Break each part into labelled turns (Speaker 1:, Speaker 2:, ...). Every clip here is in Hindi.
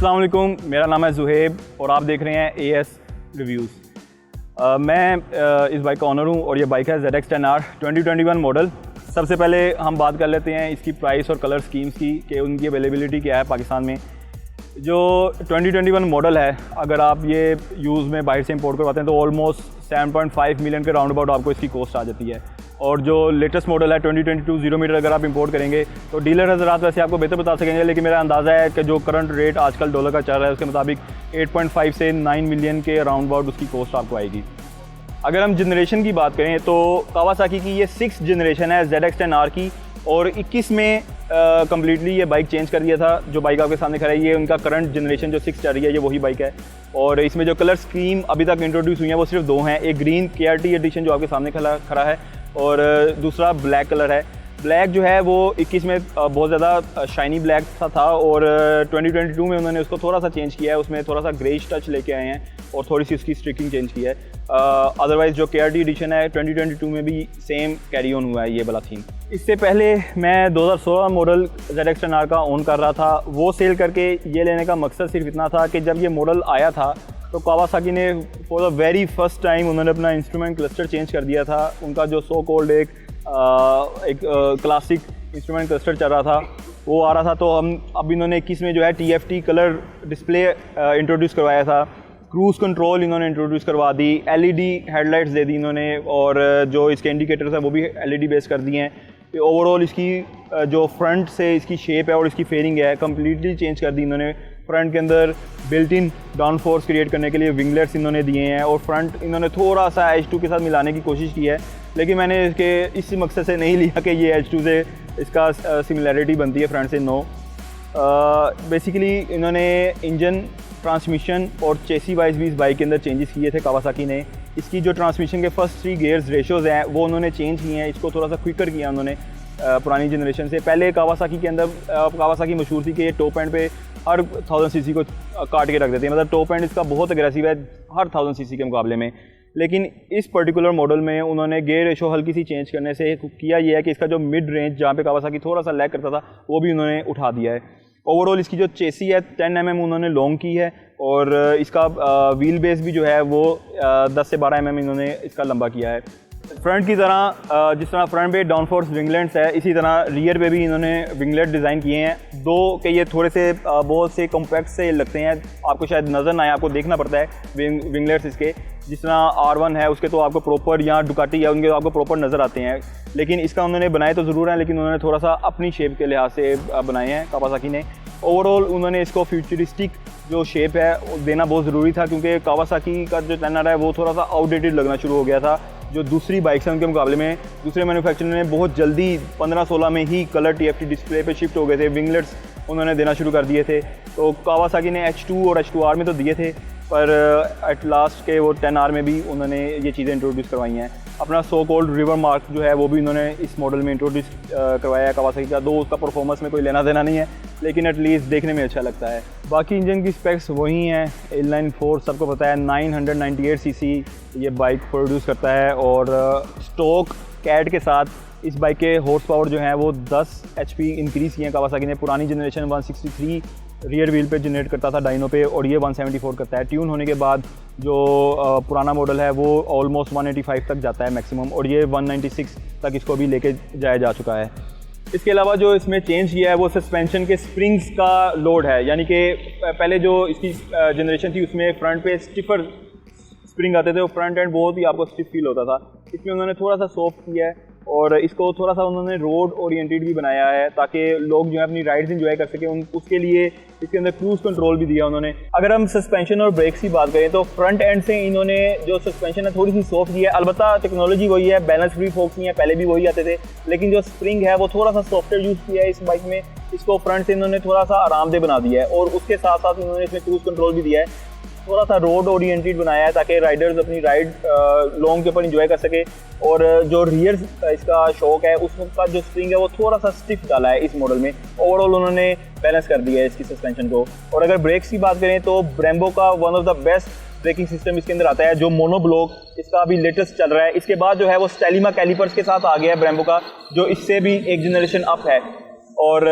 Speaker 1: अस्सलाम वालेकुम, मेरा नाम है ज़ुहेब और आप देख रहे हैं AS रिव्यूज़। मैं इस बाइक का ऑनर हूँ और ये बाइक है ZX10R 2021 मॉडल। सबसे पहले हम बात कर लेते हैं इसकी प्राइस और कलर स्कीम्स की कि उनकी अवेलेबिलिटी क्या है पाकिस्तान में। जो 2021 मॉडल है, अगर आप ये यूज़ में बाहर से इंपोर्ट करवाते हैं तो ऑलमोस्ट 7.5 मिलियन के राउंड अबाउट आपको इसकी कॉस्ट आ जाती है। और जो लेटेस्ट मॉडल है 2022 0 मीटर अगर आप इंपोर्ट करेंगे तो डीलर हज़रात वैसे आपको बेहतर बता सकेंगे, लेकिन मेरा अंदाज़ा है कि जो करंट रेट आजकल डॉलर का चल रहा है उसके मुताबिक 8.5 से 9 मिलियन के राउंड अबाउट उसकी कॉस्ट आपको आएगी। अगर हम जनरेशन की बात करें तो कावासाकी की ये 6th जनरेशन है ZX10R की, और 21 में कम्प्लीटली ये बाइक चेंज कर दिया था। जो बाइक आपके सामने खड़ा है ये उनका करंट जनरेशन जो 6 चल रही है, ये वही बाइक है। और इसमें जो कलर स्कीम अभी तक इंट्रोड्यूस हुई है वो सिर्फ 2 हैं, एक ग्रीन KRT एडिशन जो आपके सामने खड़ा है और दूसरा ब्लैक कलर है। ब्लैक जो है वो 21 में बहुत ज़्यादा शाइनी ब्लैक था और 2022 में उन्होंने उसको थोड़ा सा चेंज किया है, उसमें थोड़ा सा ग्रेश टच लेके आए हैं और थोड़ी सी उसकी स्ट्रिकिंग चेंज की है। अदरवाइज़ जो KRT एडिशन है 2022 में भी सेम कैरी ऑन हुआ है ये वाला थीम। इससे पहले मैं 2016 मॉडल ZX10R का ओन कर रहा था। वो सेल करके ये लेने का मकसद सिर्फ इतना था कि जब ये मॉडल आया था तो कावासाकी ने for the very first time उन्होंने अपना इंस्ट्रूमेंट क्लस्टर चेंज कर दिया था। उनका जो सो कॉल्ड एक क्लासिक इंस्ट्रूमेंट क्लस्टर चल रहा था वो आ रहा था, तो अब इन्होंने 21 में जो है TFT कलर डिस्प्ले इंट्रोड्यूस करवाया था। क्रूज़ कंट्रोल इन्होंने इंट्रोड्यूस करवा दी, LED हेडलाइट्स दे दी इन्होंने, और जो इसके इंडिकेटर्स हैं वो भी LED बेस कर दिए हैं। ओवरऑल इसकी जो फ्रंट से इसकी शेप है और इसकी फेयरिंग है कम्प्लीटली चेंज कर दी इन्होंने। फ्रंट के अंदर built in down force create करने के लिए विंगलेट्स इन्होंने दिए हैं और फ्रंट इन्होंने थोड़ा सा H2 के साथ मिलाने की कोशिश की है, लेकिन मैंने इसके इस मकसद से नहीं लिया कि ये H2 से इसका सिमिलैरिटी बनती है फ्रंट से। नो, बेसिकली इन्होंने इंजन, ट्रांसमिशन और चेसी वाइज भी इस बाइक के अंदर चेंजेस किए थे कावासाकी ने। इसकी जो ट्रांसमिशन के फर्स्ट 3 गियर्स रेशोज़ हैं वो उन्होंने चेंज किए हैं, इसको थोड़ा सा क्विकर किया उन्होंने पुरानी जनरेशन से। पहले कावासाकी के अंदर कावासाकी मशहूर थी कि ये टॉप एंड पे हर 1000 सीसी को काट के रख देते हैं, मतलब टॉप एंड इसका बहुत अग्रेसिव है हर 1000 सीसी के मुकाबले में। लेकिन इस पर्टिकुलर मॉडल में उन्होंने गियर रेशो हल्की सी चेंज करने से किया ये है कि इसका जो मिड रेंज जहाँ पे कावासाकी थोड़ा सा लैग करता था वो भी उन्होंने उठा दिया है। ओवरऑल इसकी जो चेसी है 10 mm उन्होंने लॉन्ग की है और इसका व्हील बेस भी जो है वो 10 से 12 mm इन्होंने इसका लंबा किया है। फ्रंट की तरह जिस तरह फ्रंट पे डाउनफोर्स विंगलेट्स है, इसी तरह रियर पे भी इन्होंने विंगलेट डिज़ाइन किए हैं। दो के ये थोड़े से बहुत से कॉम्पैक्ट से लगते हैं, आपको शायद नज़र ना आए, आपको देखना पड़ता है विंगलेट्स इसके। जिस तरह R1 है उसके तो आपको प्रॉपर, यहाँ डुकाटी है उनके तो आपको प्रॉपर नज़र आते हैं, लेकिन इसका उन्होंने बनाए तो ज़रूर हैं लेकिन उन्होंने थोड़ा सा अपनी शेप के लिहाज से बनाए हैं कावासाकी ने। ओवरऑल उन्होंने इसको फ्यूचरिस्टिक जो शेप है देना बहुत ज़रूरी था, क्योंकि कावासाकी का जो 10R है वो थोड़ा सा आउटडेटेड लगना शुरू हो गया था। जो दूसरी बाइक्स हैं उनके मुकाबले में दूसरे मैन्युफैक्चरर ने बहुत जल्दी 15-16 में ही कलर TFT डिस्प्ले पे शिफ्ट हो गए थे, विंगलेट्स उन्होंने देना शुरू कर दिए थे। तो कावासाकी ने H2 और H2R में तो दिए थे, पर एट लास्ट के वो 10R में भी उन्होंने ये चीज़ें इंट्रोड्यूस करवाई हैं। अपना सो कॉल्ड रिवर मार्क जो है वो भी उन्होंने इस मॉडल में इंट्रोड्यूस करवाया है कावासाकी का। दो उसका परफॉर्मेंस में कोई लेना देना नहीं है, लेकिन एटलीस्ट देखने में अच्छा लगता है। बाकी इंजन की स्पेक्स वही हैं, इनलाइन 4 सबको पता है, 998 सीसी ये बाइक प्रोड्यूस करता है और स्टॉक कैट के साथ इस बाइक के हॉर्स पावर जो है वो 10 HP इंक्रीज़ किए हैं कावासाकी ने। पुरानी जनरेशन 163 रियर व्हील पे जनरेट करता था डाइनो पे और ये 174 करता है। ट्यून होने के बाद जो पुराना मॉडल है वो ऑलमोस्ट 185 तक जाता है मैक्सिमम, और ये 196 तक इसको भी लेके जाया जा चुका है। इसके अलावा जो इसमें चेंज किया है वो सस्पेंशन के स्प्रिंग्स का लोड है, यानी कि पहले जो इसकी जनरेशन थी उसमें फ्रंट पे स्टिफर स्प्रिंग आते थे, वो फ्रंट एंड बहुत ही आपको स्टिफ फील होता था। इसमें उन्होंने थोड़ा सा सॉफ्ट किया है और इसको थोड़ा सा उन्होंने रोड ओरिएंटेड भी बनाया है ताकि लोग जो है अपनी राइड्स एंजॉय कर सकें। उसके लिए इसके अंदर क्रूज कंट्रोल भी दिया उन्होंने। अगर हम सस्पेंशन और ब्रेक्स की बात करें तो फ्रंट एंड से इन्होंने जो सस्पेंशन है थोड़ी सी सॉफ्ट दी है, अलबत्ता टेक्नोलॉजी वही है, बैलेंस फ्री फोक्स नहीं है, पहले भी वही आते थे, लेकिन जो स्प्रिंग है वो थोड़ा सा सॉफ्टवेयर यूज़ किया है इस बाइक में। इसको फ्रंट से इन्होंने थोड़ा सा आरामदेह बना दिया है और उसके साथ साथ इन्होंने इसमें क्रूज कंट्रोल भी दिया है, थोड़ा सा रोड ओरिएंटेड बनाया है ताकि राइडर्स अपनी राइड लॉन्ग के ऊपर इंजॉय कर सके। और जो रियर इसका शॉक है उसका जो स्प्रिंग है वो थोड़ा सा स्टिफ डाला है इस मॉडल में। ओवरऑल उन्होंने बैलेंस कर दिया है इसकी सस्पेंशन को। और अगर ब्रेक्स की बात करें तो ब्रेम्बो का one of the best braking system इसके अंदर आता है, जो मोनोब्लॉक इसका अभी लेटेस्ट चल रहा है। इसके बाद जो है वो स्टेलिमा कैलिपर्स के साथ आ गया है ब्रेम्बो का, जो इससे भी एक जनरेशन अप है। और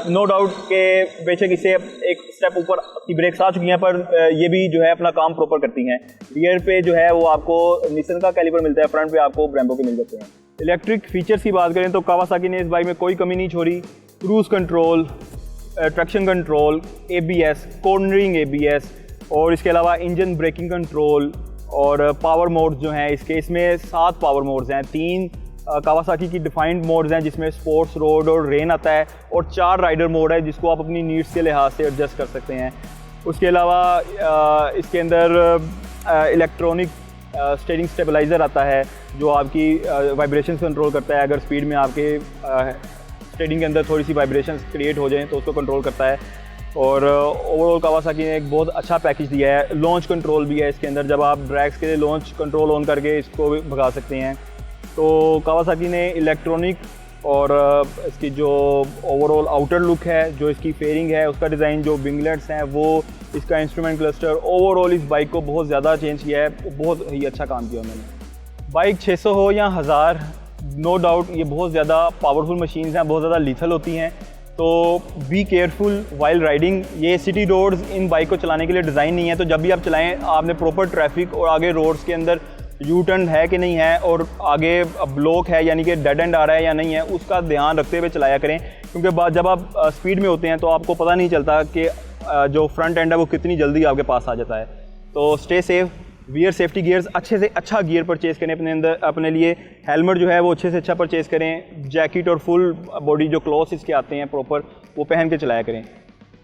Speaker 1: नो डाउट के बेशक इससे एक स्टेप ऊपर की ब्रेक्स आ चुकी हैं, पर ये भी जो है अपना काम प्रॉपर करती हैं। रियर पे जो है वो आपको निसन का कैलिपर मिलता है, फ्रंट पे आपको ब्रेम्बो के मिल जाते हैं। इलेक्ट्रिक फीचर्स की बात करें तो कावासाकी ने इस बाइक में कोई कमी नहीं छोड़ी। Cruise control, traction control, ABS, cornering ABS और इसके अलावा इंजन ब्रेकिंग कंट्रोल और पावर मोड्स जो हैं इसमें 7 पावर मोड्स हैं। 3 कावासाकी की डिफाइंड मोड्स हैं जिसमें स्पोर्ट्स, रोड और रेन आता है, और 4 राइडर मोड है जिसको आप अपनी नीड्स के लिहाज से एडजस्ट कर सकते हैं। उसके अलावा इसके अंदर इलेक्ट्रॉनिक स्टीयरिंग स्टेबलाइज़र आता है जो आपकी वाइब्रेशन कंट्रोल करता है। अगर स्पीड में आपके स्टीयरिंग के अंदर थोड़ी सी वाइब्रेशंस क्रिएट हो जाएं तो उसको कंट्रोल करता है। और ओवरऑल कावासाकी ने एक बहुत अच्छा पैकेज दिया है। लॉन्च कंट्रोल भी है इसके अंदर, जब आप ड्रैग्स के लिए लॉन्च कंट्रोल ऑन करके इसको भी भगा सकते हैं। तो कावासाकी ने इलेक्ट्रॉनिक और इसकी जो ओवरऑल आउटर लुक है, जो इसकी फेयरिंग है, उसका डिज़ाइन, जो विंगलेट्स हैं, वो इसका इंस्ट्रूमेंट क्लस्टर, ओवरऑल इस बाइक को बहुत ज़्यादा चेंज किया है। बहुत ही अच्छा काम किया उन्होंने। बाइक 600 हो या 1000, नो डाउट ये बहुत ज़्यादा पावरफुल मशीन्स हैं, बहुत ज़्यादा लीथल होती हैं। तो बी केयरफुल वाइल राइडिंग। ये सिटी रोड्स इन बाइक को चलाने के लिए डिज़ाइन नहीं है, तो जब भी आप चलाएं आपने प्रॉपर ट्रैफिक और आगे रोड्स के अंदर यू टर्न है कि नहीं है और आगे ब्लॉक है यानी कि डेड एंड आ रहा है या नहीं है, उसका ध्यान रखते हुए चलाया करें। क्योंकि जब आप स्पीड में होते हैं तो आपको पता नहीं चलता कि जो फ्रंट एंड है वो कितनी जल्दी आपके पास आ जाता है। तो stay safe, wear safety gears, अच्छे से अच्छा गियर परचेज़ करें अपने अंदर, अपने लिए। हेलमेट जो है वो अच्छे से अच्छा परचेज़ करें। जैकेट और फुल बॉडी जो क्लॉथ्स इसके आते हैं प्रॉपर, वो पहन के चलाया करें।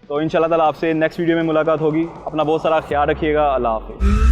Speaker 1: तो इंशाल्लाह ताला आपसे नेक्स्ट वीडियो में मुलाकात होगी। अपना बहुत सारा ख्याल रखिएगा। अल्लाह हाफ़िज़।